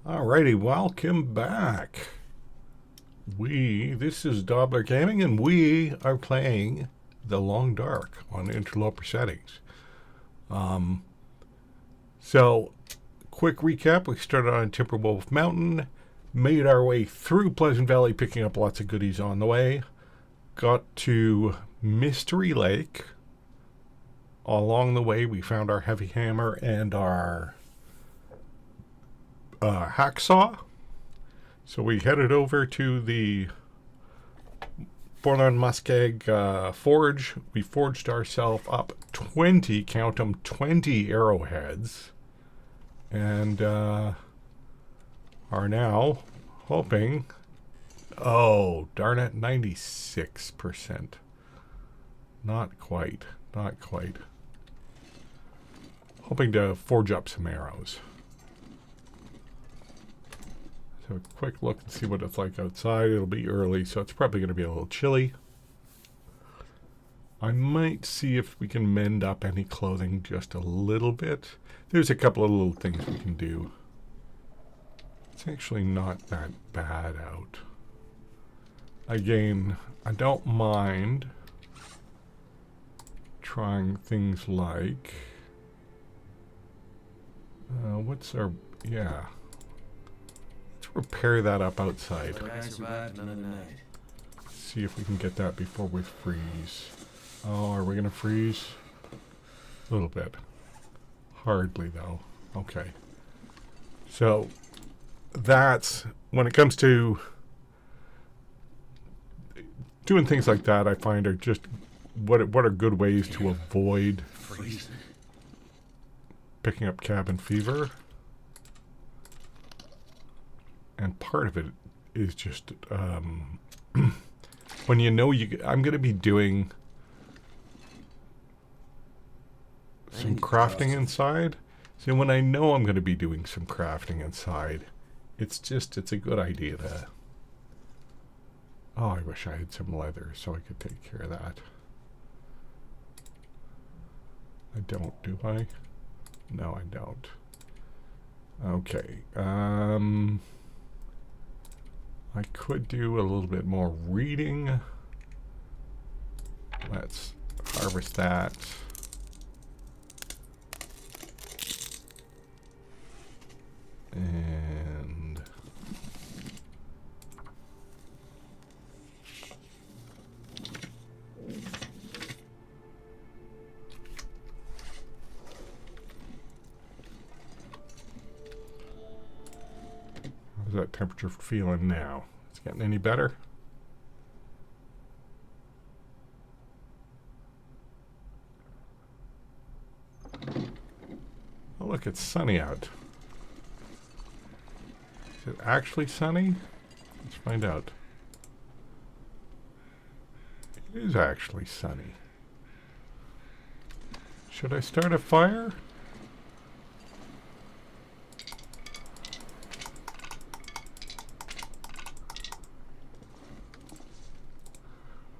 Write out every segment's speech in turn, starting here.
Alrighty, welcome back. This is Dobler Gaming, and we are playing The Long Dark on Interloper settings. So, quick recap, we started on Timberwolf Mountain, made our way through Pleasant Valley, picking up lots of goodies on the way, got to Mystery Lake. Along the way, we found our heavy hammer and our hacksaw. So we headed over to the Borland Muskeg forge. We forged ourselves up 20, count them, 20 arrowheads. And are now hoping, oh, darn it, 96%. Not quite. Hoping to forge up some arrows. So a quick look and see what it's like outside. It'll be early, so it's probably going to be a little chilly. I might see if we can mend up any clothing just a little bit. There's a couple of little things we can do. It's actually not that bad out. Again, I don't mind trying things like... what's our... yeah. Repair that up outside. See if we can get that before we freeze. Oh, are we going to freeze? A little bit. Hardly, though. Okay. So, that's... when it comes to doing things like that, I find are just... what are good ways to avoid picking up cabin fever. And part of it is just when you know I'm going to be doing some crafting inside. So when I know I'm going to be doing some crafting inside, it's a good idea to... oh, I wish I had some leather so I could take care of that. I don't, do I? No, I don't. Okay. I could do a little bit more reading. Let's harvest that. And how's that temperature feeling now? It's getting any better? Oh, look, it's sunny out. Is it actually sunny? Let's find out. It is actually sunny. Should I start a fire?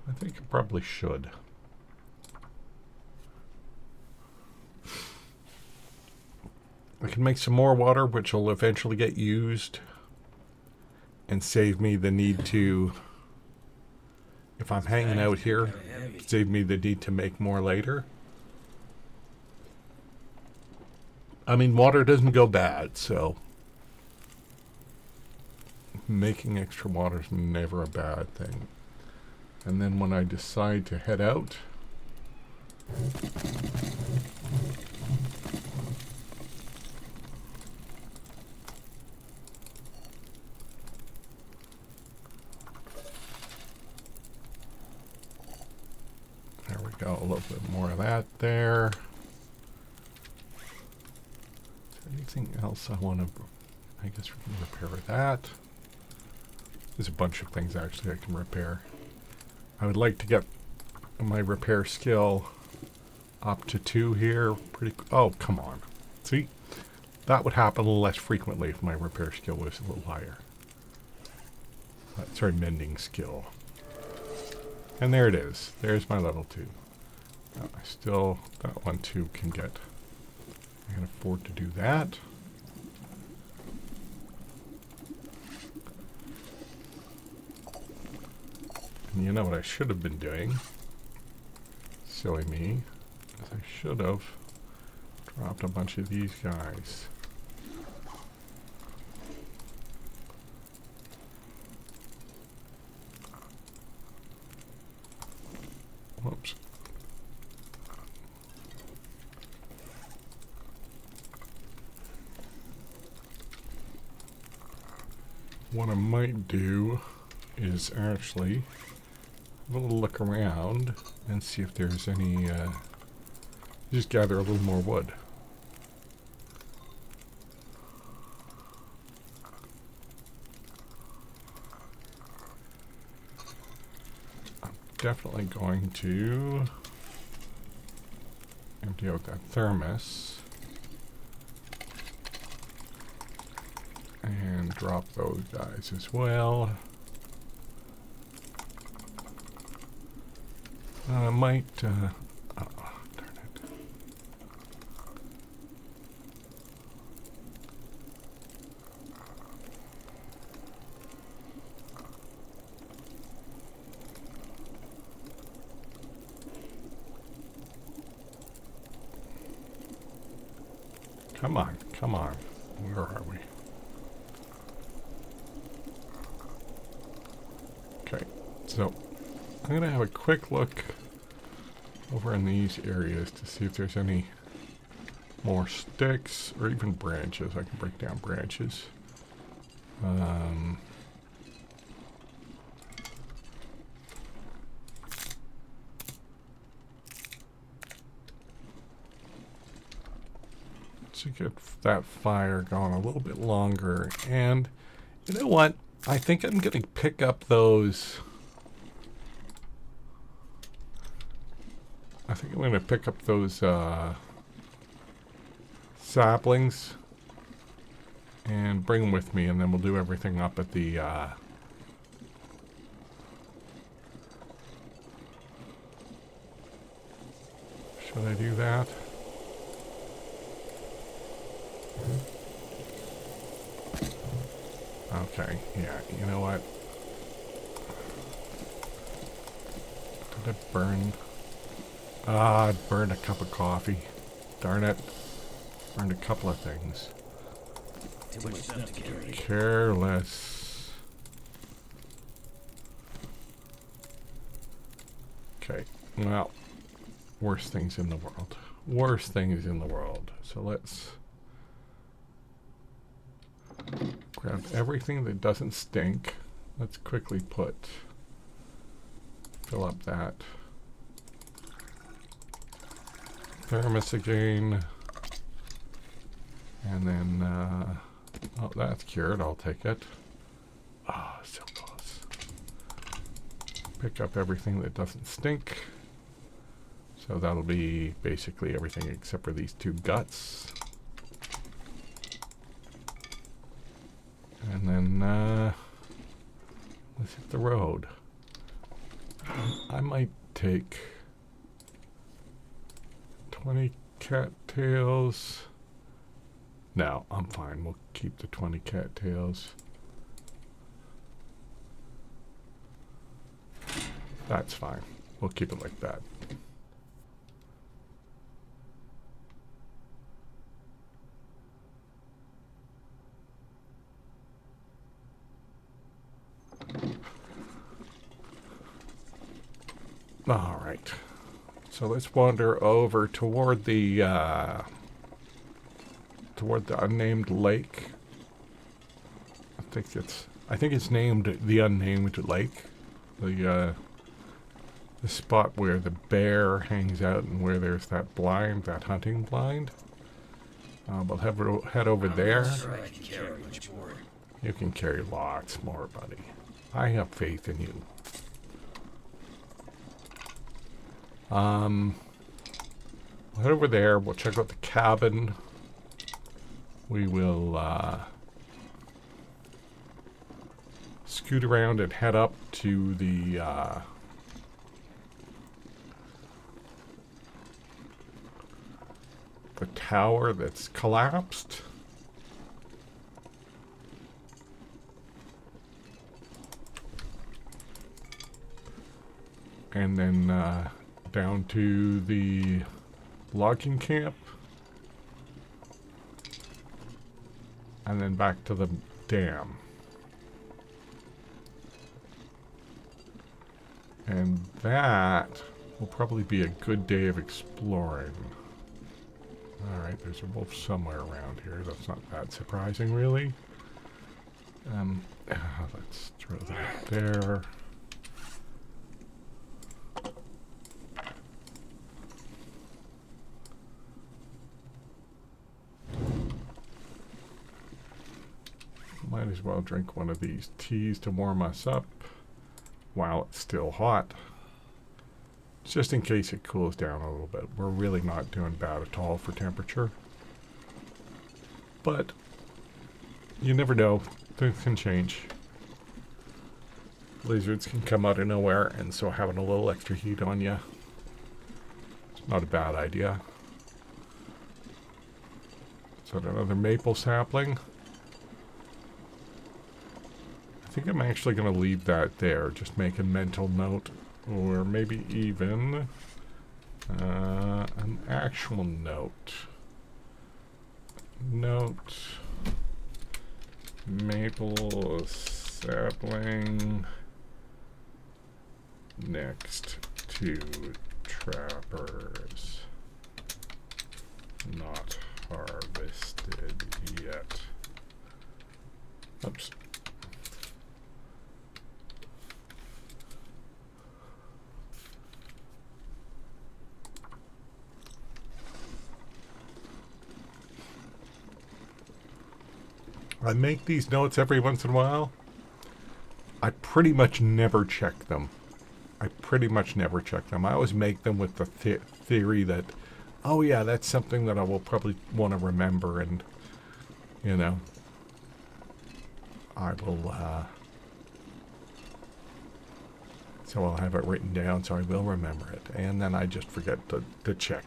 I think I probably should. I can make some more water, which will eventually get used and save me the need to, if I'm hanging out here, save me the need to make more later. I mean, water doesn't go bad, so making extra water is never a bad thing. And then when I decide to head out, there we go, a little bit more of that there. Is there anything else I want to, I guess we can repair that. There's a bunch of things actually I can repair. I would like to get my repair skill up to 2 here. Oh, come on. See? That would happen a little less frequently if my repair skill was a little higher. Sorry, mending skill. And there it is. There's my level 2. I still, that one too can get, I can afford to do that. And you know what I should have been doing? Silly me. Is I should have dropped a bunch of these guys. Whoops. What I might do is actually have a little look around and see if there's any, just gather a little more wood. I'm definitely going to empty out that thermos and drop those guys as well. I might, oh, darn it. Come on, come on. Where are we? Okay, so I'm going to have a quick look over in these areas to see if there's any more sticks or even branches. I can break down branches. To get that fire going a little bit longer. And you know what? I think I'm going to pick up those. I think I'm going to pick up those saplings and bring them with me, and then we'll do everything up at the should I do that? Okay, yeah, you know what? Did it burn? Ah, I burned a cup of coffee. Darn it. Burned a couple of things. Too much stuff to carry. Careless. Okay, well, worst things in the world. Worst things in the world. So let's grab everything that doesn't stink. Let's quickly fill up that thermos again. And then, oh, that's cured. I'll take it. Ah, so close. Pick up everything that doesn't stink. So that'll be basically everything except for these two guts. And then, let's hit the road. I might take 20 cattails. No, I'm fine. We'll keep the 20 cattails. That's fine. We'll keep it like that. All right. So let's wander over toward the unnamed lake. I think it's named the Unnamed Lake. The spot where the bear hangs out and where there's that blind, that hunting blind. We'll head over there. Sure I can carry much more. You can carry lots more, buddy. I have faith in you. We'll head over there. We'll check out the cabin. We will scoot around and head up to the tower that's collapsed. and then down to the logging camp, and then back to the dam. And that will probably be a good day of exploring. Alright, there's a wolf somewhere around here. That's not that surprising, really. Let's throw that there. Might as well drink one of these teas to warm us up while it's still hot. Just in case it cools down a little bit. We're really not doing bad at all for temperature. But you never know. Things can change. Blizzards can come out of nowhere, and so having a little extra heat on you, it's not a bad idea. So another maple sapling. I think I'm actually going to leave that there. Just make a mental note. Or maybe even an actual note. Note. Maple sapling next to trappers. Not harvested yet. Oops. I make these notes every once in a while. I pretty much never check them. I always make them with the theory that, oh yeah, that's something that I will probably want to remember, and, you know, I will, so I'll have it written down so I will remember it. And then I just forget to check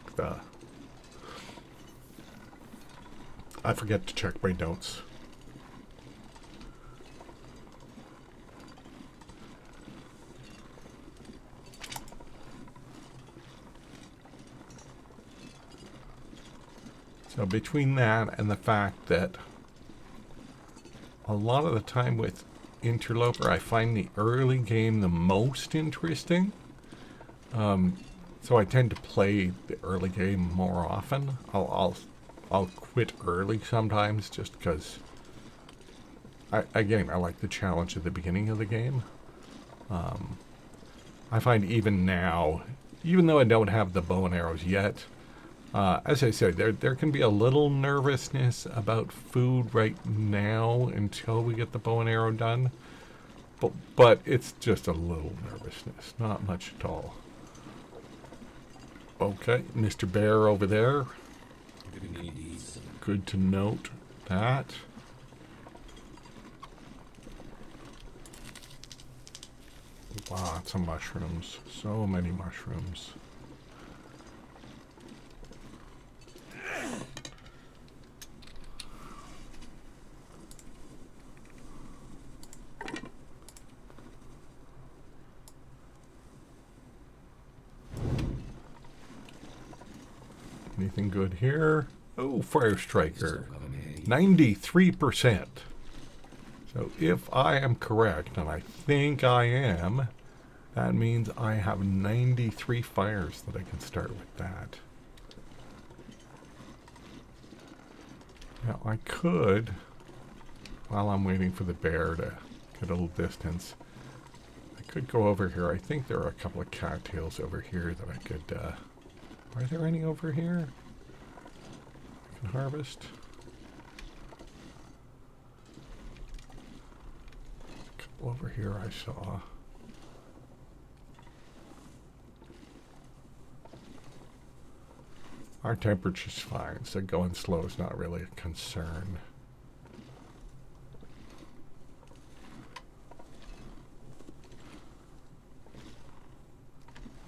I forget to check my notes. So between that and the fact that a lot of the time with Interloper, I find the early game the most interesting. So I tend to play the early game more often. I'll quit early sometimes just because I like the challenge at the beginning of the game. I find even now, even though I don't have the bow and arrows yet, as I said, there can be a little nervousness about food right now until we get the bow and arrow done. But it's just a little nervousness, not much at all. Okay, Mr. Bear over there. Good to note that. Lots of mushrooms. So many mushrooms. Anything good here? Oh, Fire Striker. 93%. So if I am correct, and I think I am, that means I have 93 fires that I can start with that. Now I could, while I'm waiting for the bear to get a little distance, I could go over here. I think there are a couple of cattails over here that I could, are there any over here I can harvest? A couple over here I saw. Our temperature's fine, so going slow is not really a concern.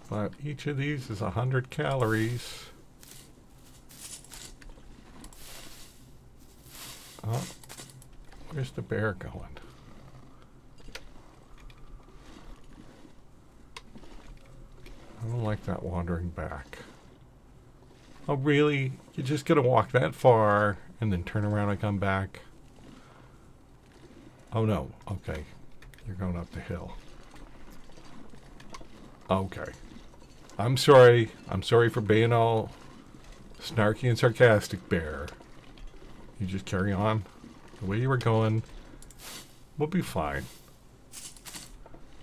But each of these is 100 calories. Oh, where's the bear going? don't like that wandering back. Oh, really? You're just gonna walk that far and then turn around and come back? Oh, no. Okay. You're going up the hill. Okay. I'm sorry. I'm sorry for being all snarky and sarcastic, Bear. You just carry on the way you were going. We'll be fine.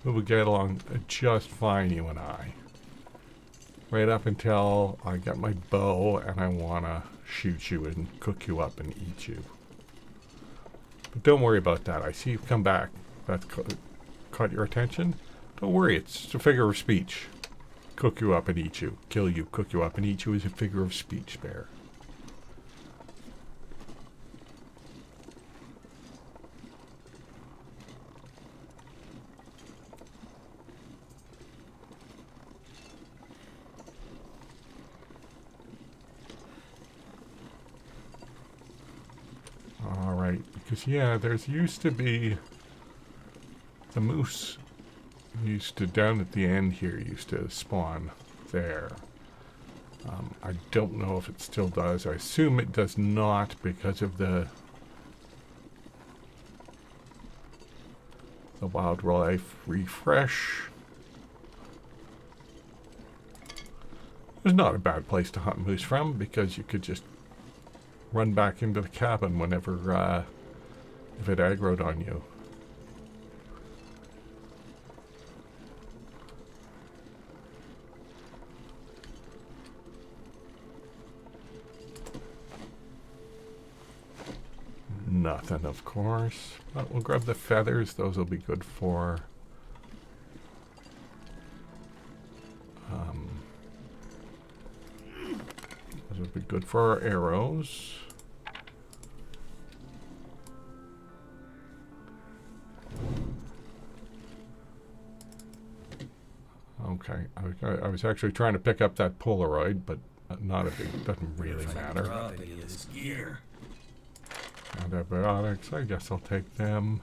We will get along just fine, you and I. Right up until I get my bow and I want to shoot you and cook you up and eat you. But don't worry about that. I see you've come back. That's caught your attention? Don't worry, it's just a figure of speech. Cook you up and eat you. Kill you, cook you up and eat you is a figure of speech, Bear. Alright, because yeah, there's used to be the moose used to, down at the end here, used to spawn there. I don't know if it still does. I assume it does not because of the wildlife refresh. It's not a bad place to hunt moose from because you could just run back into the cabin whenever if it aggroed on you. Nothing, of course. But we'll grab the feathers. Those will be good for... those will be good for our arrows. Okay, I was actually trying to pick up that Polaroid, but not a big, doesn't really matter. Antibiotics, I guess I'll take them.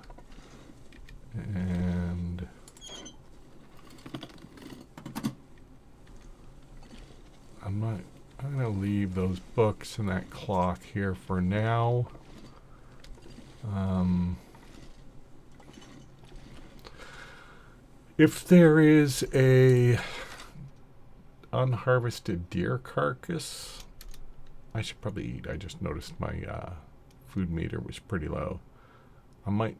And I'm gonna leave those books and that clock here for now. If there is a unharvested deer carcass, I should probably eat. I just noticed my food meter was pretty low. I might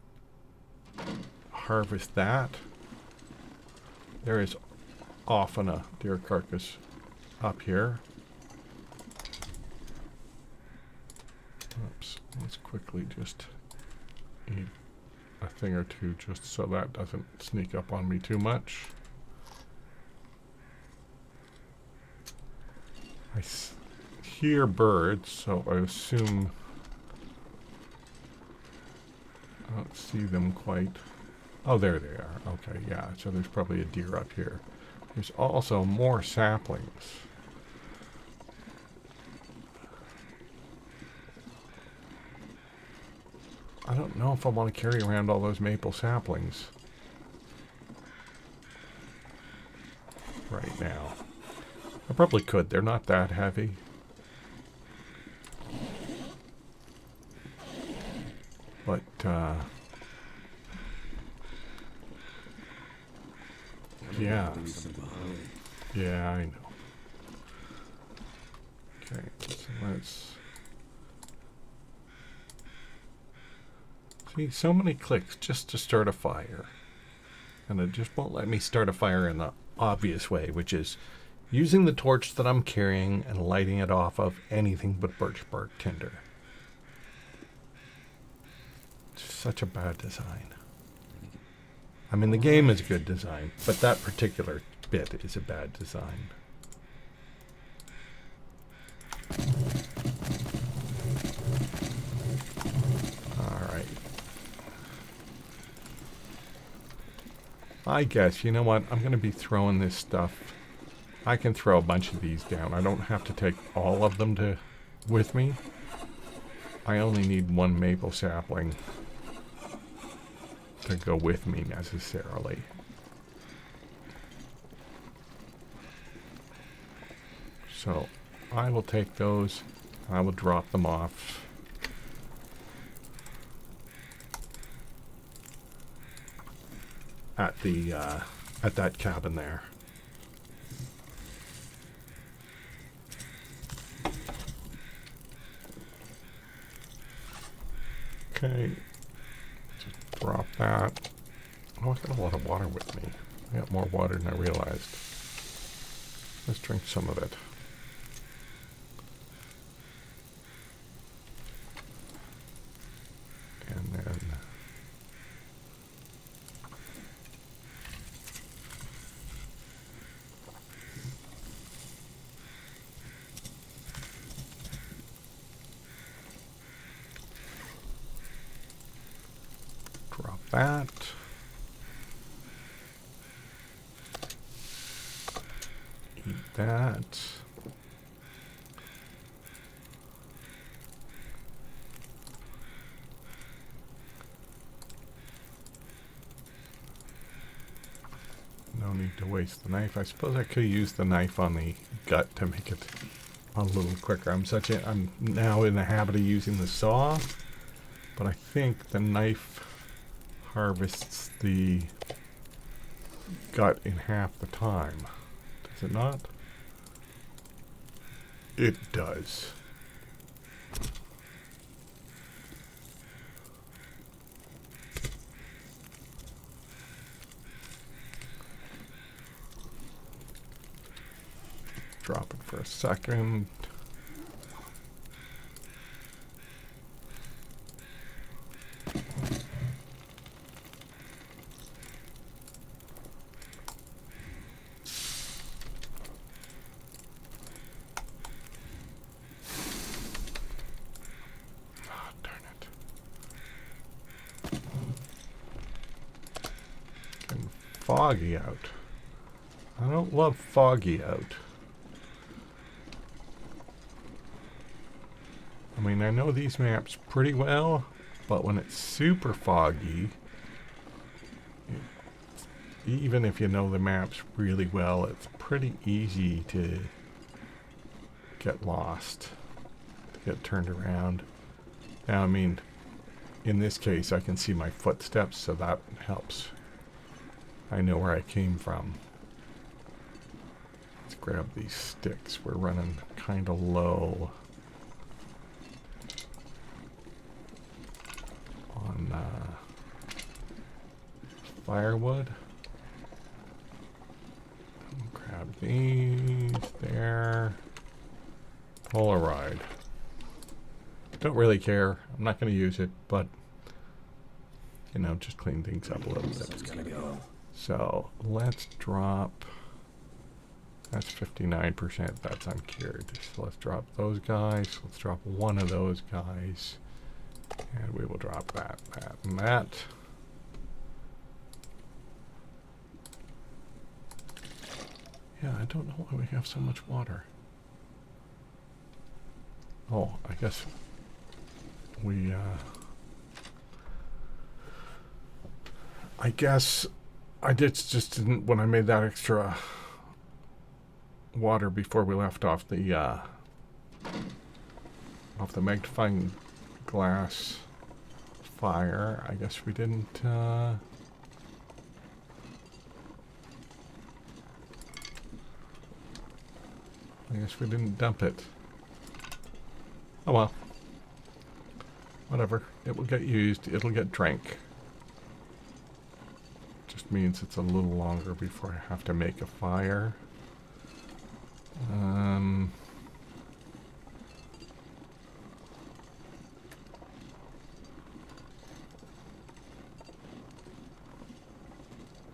harvest that. There is often a deer carcass up here. Oops, let's quickly just eat a thing or two just so that doesn't sneak up on me too much. I hear birds, so I assume I don't see them quite. Oh, there they are. Okay, yeah, so there's probably a deer up here. There's also more saplings. I don't know if I want to carry around all those maple saplings right now. I probably could. They're not that heavy. But, yeah. Yeah, I know. Okay, so let's... See, so many clicks just to start a fire. And it just won't let me start a fire in the obvious way, which is using the torch that I'm carrying and lighting it off of anything but birch bark tinder. It's such a bad design. I mean, the game is a good design, but that particular bit is a bad design. Alright. I guess, you know what? I'm going to be throwing this stuff. I can throw a bunch of these down. I don't have to take all of them with me. I only need one maple sapling to go with me necessarily. So I will take those. I will drop them off. At the at that cabin there. Okay, just drop that. Oh, I got a lot of water with me. I got more water than I realized. Let's drink some of it. And then drop that. Eat that. No need to waste the knife. I suppose I could use the knife on the gut to make it a little quicker. I'm now in the habit of using the saw, but I think the knife harvests the gut in half the time. Does it not? It does. Drop it for a second. Ah, darn it. Getting foggy out. I don't love foggy out. I mean, I know these maps pretty well, but when it's super foggy, even if you know the maps really well, it's pretty easy to get lost, to get turned around. Now, I mean, in this case, I can see my footsteps, so that helps. I know where I came from. Let's grab these sticks. We're running kind of low on firewood. Grab these there. Polaroid. Don't really care. I'm not going to use it, but you know, just clean things up a little bit. It's gonna go. So let's drop. That's 59%. That's uncured. So let's drop those guys. Let's drop one of those guys. And we will drop that, that, and that. Yeah, I don't know why we have so much water. Oh, I guess we, I guess I just didn't, when I made that extra water before we left off the magnifying glass fire, I guess we didn't, I guess we didn't dump it. Oh well. Whatever. It will get used. It'll get drank. Just means it's a little longer before I have to make a fire.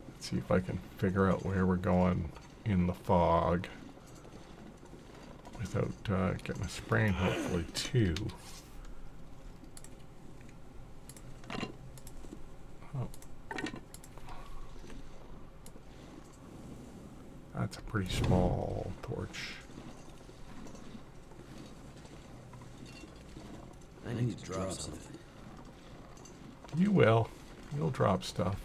Let's see if I can figure out where we're going in the fog without getting a sprain, hopefully, too. Oh. That's a pretty small torch. I need to drop something. You will. You'll drop stuff.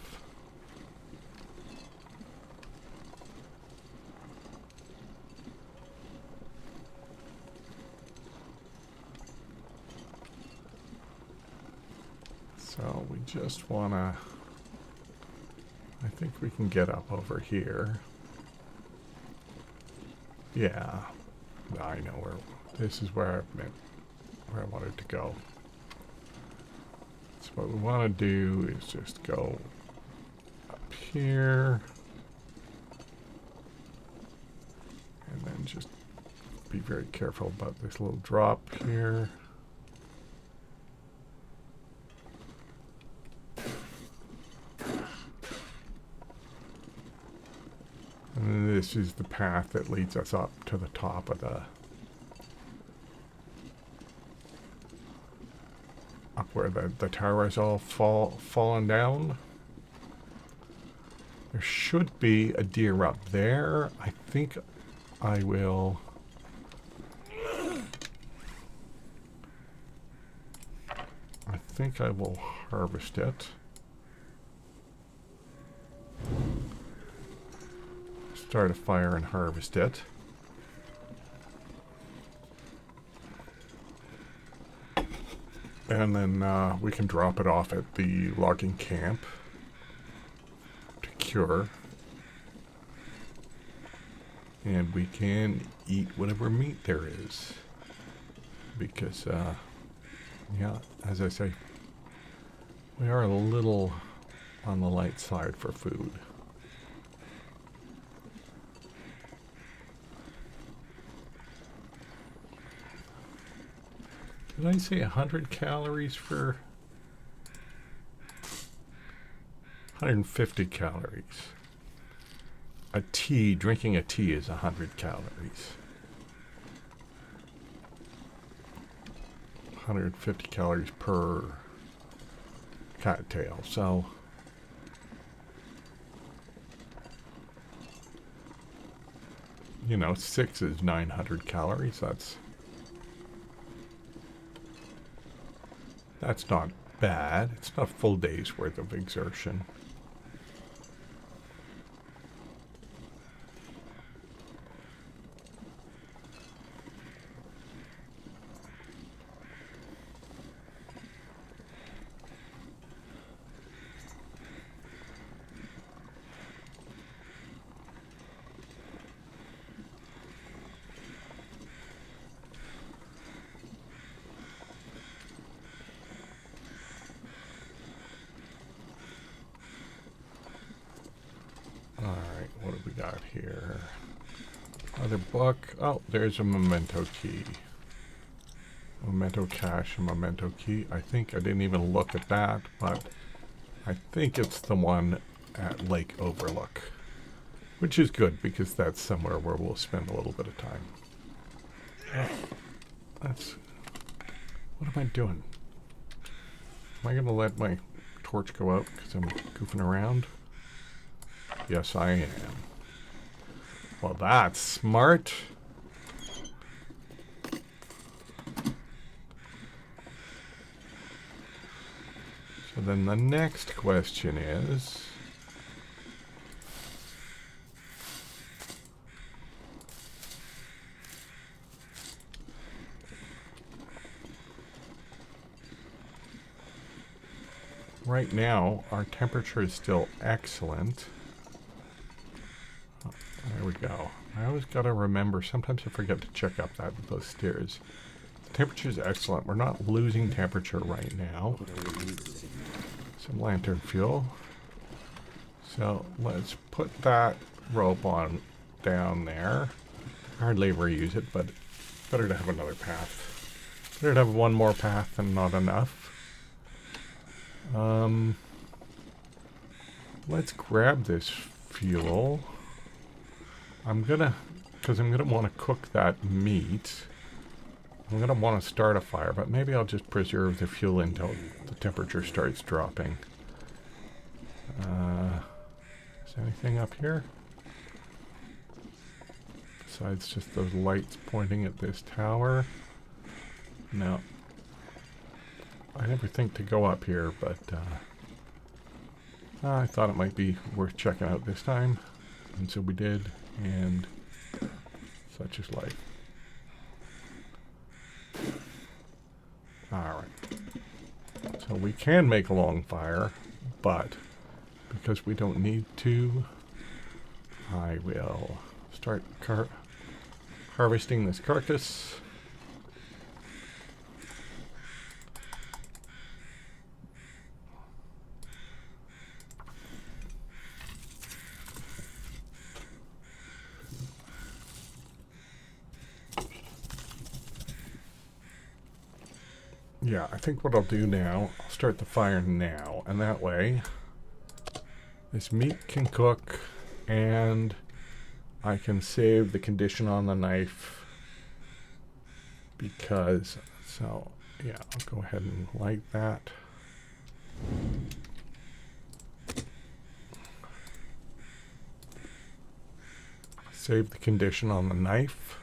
So we just want to... I think we can get up over here. Yeah. I know where... This is where I wanted to go. So what we want to do is just go up here. And then just be very careful about this little drop here. And this is the path that leads us up to the top of the... Up where the tower is all fallen down. There should be a deer up there. I think I will... I think I will harvest it. Start a fire and harvest it. And then we can drop it off at the logging camp to cure. And we can eat whatever meat there is. Because, yeah, as I say, we are a little on the light side for food. Did I say 100 calories for... 150 calories. A tea, drinking a tea is 100 calories. 150 calories per cocktail, so... You know, 6 is 900 calories, That's not bad. It's not a full day's worth of exertion. Alright, what have we got here? Another book. Oh, there's a memento key. Memento cache, a memento key. I think I didn't even look at that, but I think it's the one at Lake Overlook. Which is good, because that's somewhere where we'll spend a little bit of time. Oh, what am I doing? Am I going to let my torch go out because I'm goofing around? Yes, I am. Well, that's smart. So then the next question is... Right now, our temperature is still excellent. Oh, there we go. I always gotta remember, sometimes I forget to check up those stairs. The temperature is excellent. We're not losing temperature right now. Some lantern fuel. So let's put that rope on down there. Hardly ever use it, but better to have another path. Better to have one more path than not enough. Let's grab this fuel. Because I'm gonna want to cook that meat. I'm gonna want to start a fire, but maybe I'll just preserve the fuel until the temperature starts dropping. Is there anything up here? Besides just those lights pointing at this tower? No. I never think to go up here, but I thought it might be worth checking out this time. And so we did, and such is life. Alright. So we can make a long fire, but because we don't need to, I will start harvesting this carcass. Yeah, I think what I'll do now, I'll start the fire now, and that way this meat can cook and I can save the condition on the knife because, so yeah, I'll go ahead and light that. Save the condition on the knife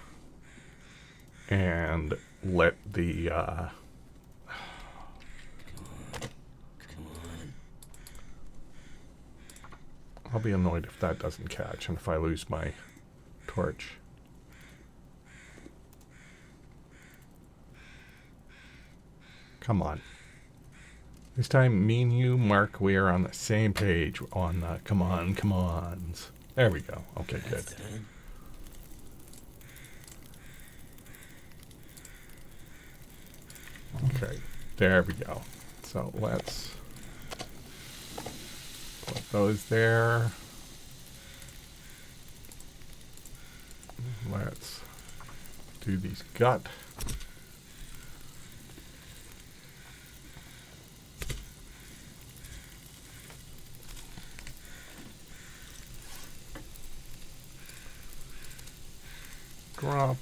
and let the I'll be annoyed if that doesn't catch and if I lose my torch. Come on. This time, me and you, Mark, we are on the same page on the come ons. There we go. Okay, good. Okay, there we go. So let's put those there. Let's do these gut. Drop.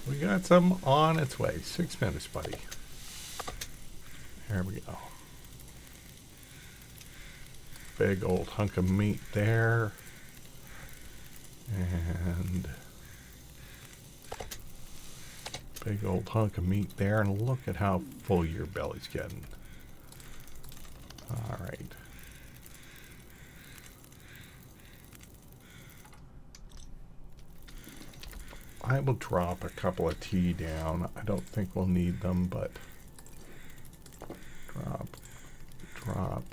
We got some on its way. 6 minutes, buddy. There we go. Big old hunk of meat there. And big old hunk of meat there. And look at how full your belly's getting. All right. I will drop a couple of tea down. I don't think we'll need them, but drop, drop.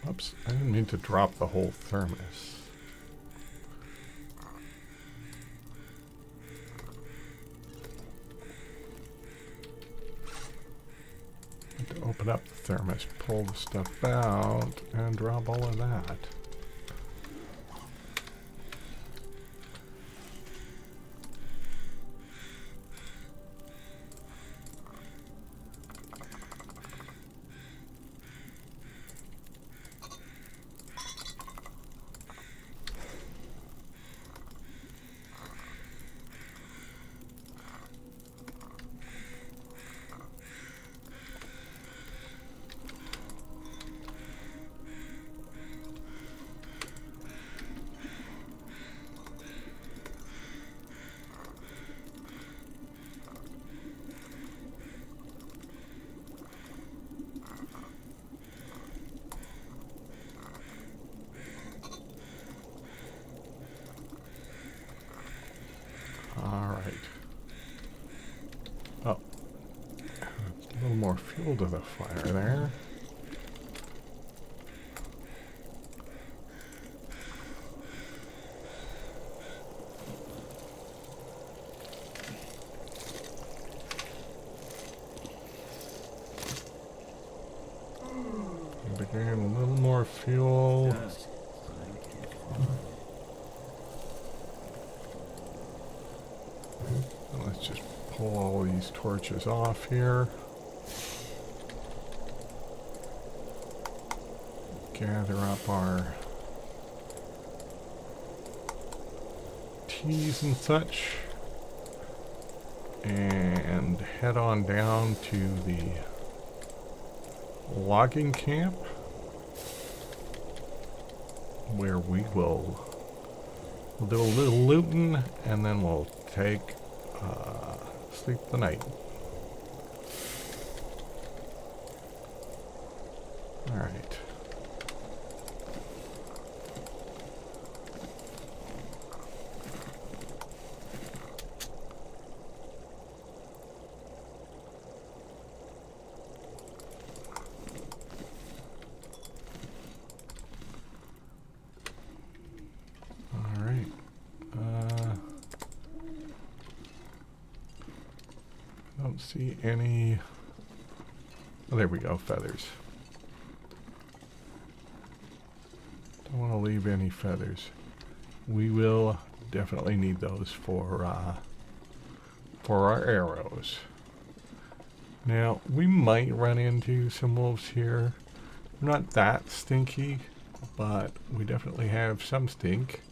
Oops, I didn't mean to drop the whole thermos. To open up the thermos, pull the stuff out, and drop all of that. More fuel to the fire there. And again, a little more fuel. Let's just pull all these torches off here. Gather up our teas and such and head on down to the logging camp where we'll do a little looting, and then we'll take sleep the night. All right. See any... Oh, there we go, feathers. Don't want to leave any feathers. We will definitely need those for our arrows. Now, we might run into some wolves here. Not that stinky, but we definitely have some stink.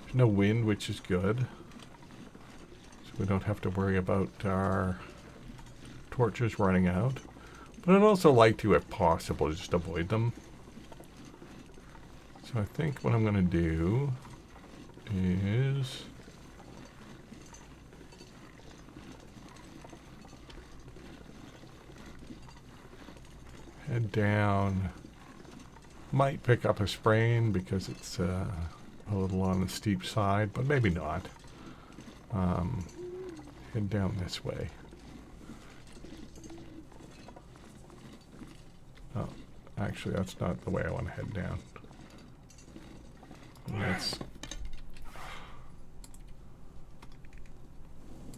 There's no wind, which is good. So we don't have to worry about our torches running out. But I'd also like to, if possible, just avoid them. So I think what I'm going to do is head down. Might pick up a sprain because it's a little on the steep side, but maybe not. Head down this way. Oh, actually, that's not the way I want to head down. That's...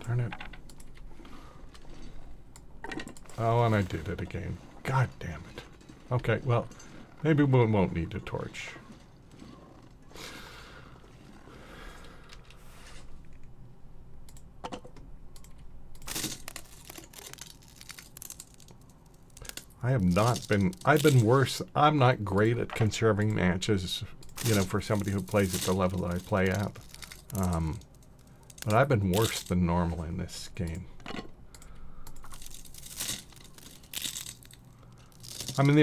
Darn it. Oh, and I did it again. God damn it. Okay, well, maybe we won't need a torch. I've been worse. I'm not great at conserving matches, you know, for somebody who plays at the level that I play at. But I've been worse than normal in this game. I mean,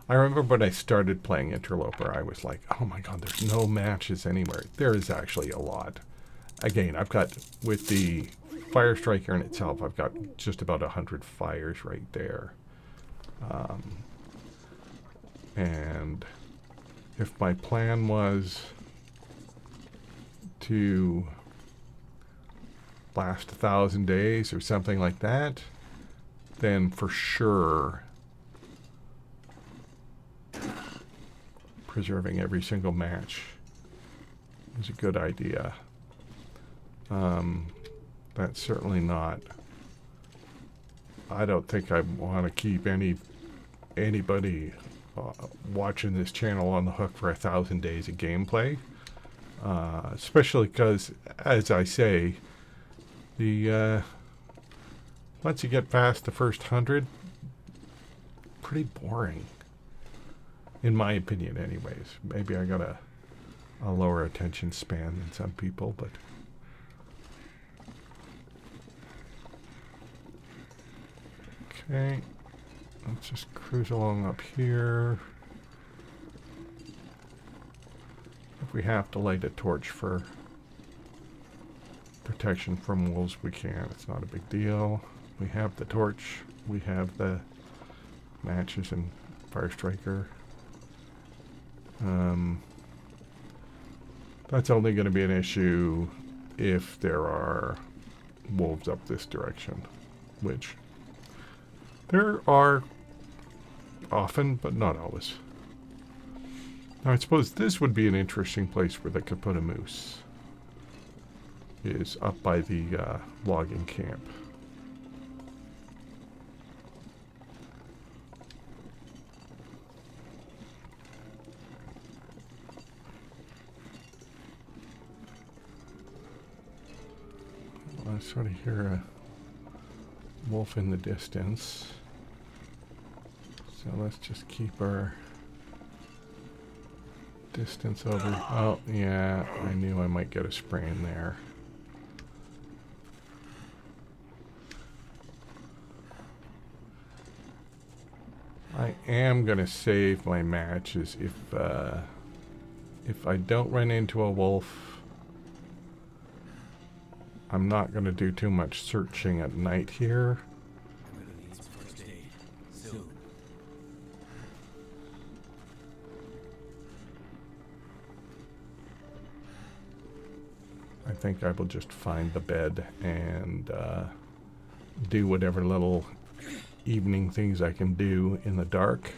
I remember when I started playing Interloper, I was like, oh my god, there's no matches anywhere. There is actually a lot. Again, I've got, with the Fire Striker in itself, I've got just about 100 fires right there. And if my plan was to last 1,000 days or something like that, then for sure preserving every single match is a good idea. That's certainly not... I don't think I want to keep anybody watching this channel on the hook for 1,000 days of gameplay. Especially because, as I say, once you get past the first 100, pretty boring. In my opinion, anyways. Maybe I got a lower attention span than some people, but... Okay, let's just cruise along up here. If we have to light a torch for protection from wolves, we can. It's not a big deal. We have the torch. We have the matches and Fire Striker. That's only going to be an issue if there are wolves up this direction, which there are often, but not always. Now, I suppose this would be an interesting place where they could put a moose. Is up by the logging camp. I sort of hear a wolf in the distance. So let's just keep our distance over. Oh, yeah, I knew I might get a sprain there. I am going to save my matches if I don't run into a wolf. I'm not going to do too much searching at night here. I'm gonna need some first aid. Soon. I think I will just find the bed and do whatever little evening things I can do in the dark.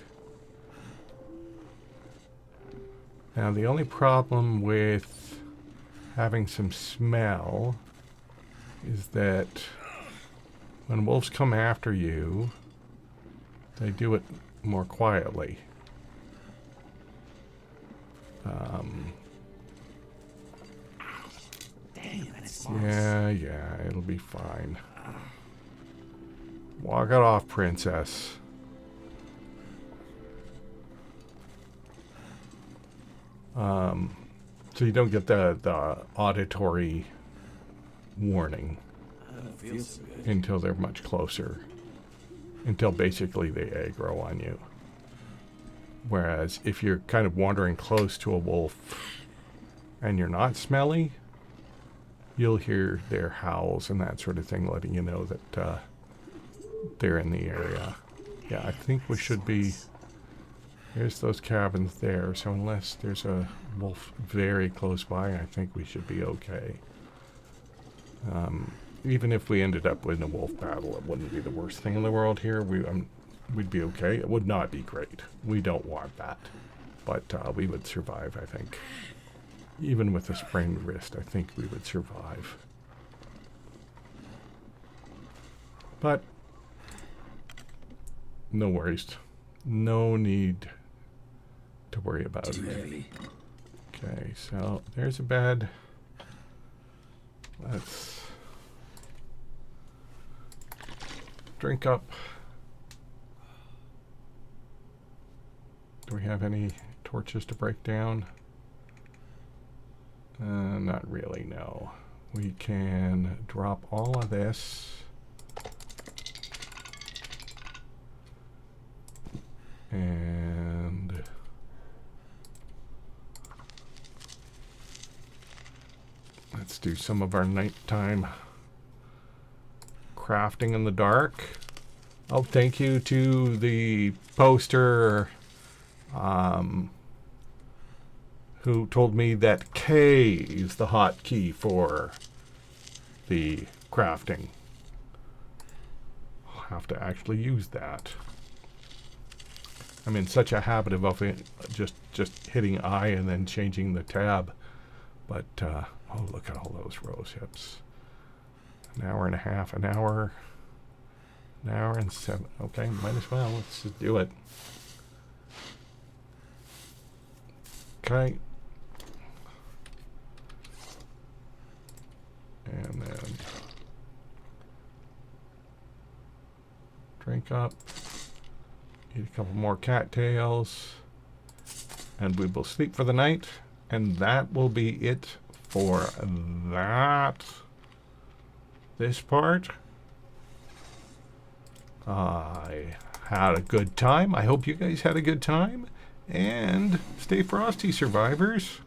Now, the only problem with having some smell is that when wolves come after you, they do it more quietly. Damn, that smells. Yeah, it'll be fine. Walk it off, princess. So you don't get the auditory warning I don't feel so good. until they're much closer. Until basically they aggro on you. Whereas if you're kind of wandering close to a wolf and you're not smelly, you'll hear their howls and that sort of thing, letting you know that they're in the area. Yeah, I think we should be... There's those cabins there, so unless there's a wolf very close by, I think we should be okay. Even if we ended up in a wolf battle, it wouldn't be the worst thing in the world here. We'd be okay. It would not be great. We don't want that. But we would survive, I think. Even with a sprained wrist, I think we would survive. But no worries. No need to worry about Too it. heavy. Okay, so there's a bed. Let's drink up. Do we have any torches to break down? Not really, no. We can drop all of this. And let's do some of our nighttime crafting in the dark. Oh, thank you to the poster who told me that K is the hotkey for the crafting. I'll have to actually use that. I'm in such a habit of it, just hitting I and then changing the tab. But, oh, look at all those rose hips. An hour and a half, an hour and 7. Okay, might as well. Let's just do it. Okay. And then drink up. Eat a couple more cattails. And we will sleep for the night. And that will be it for this part. I had a good time. I hope you guys had a good time. And stay frosty, survivors.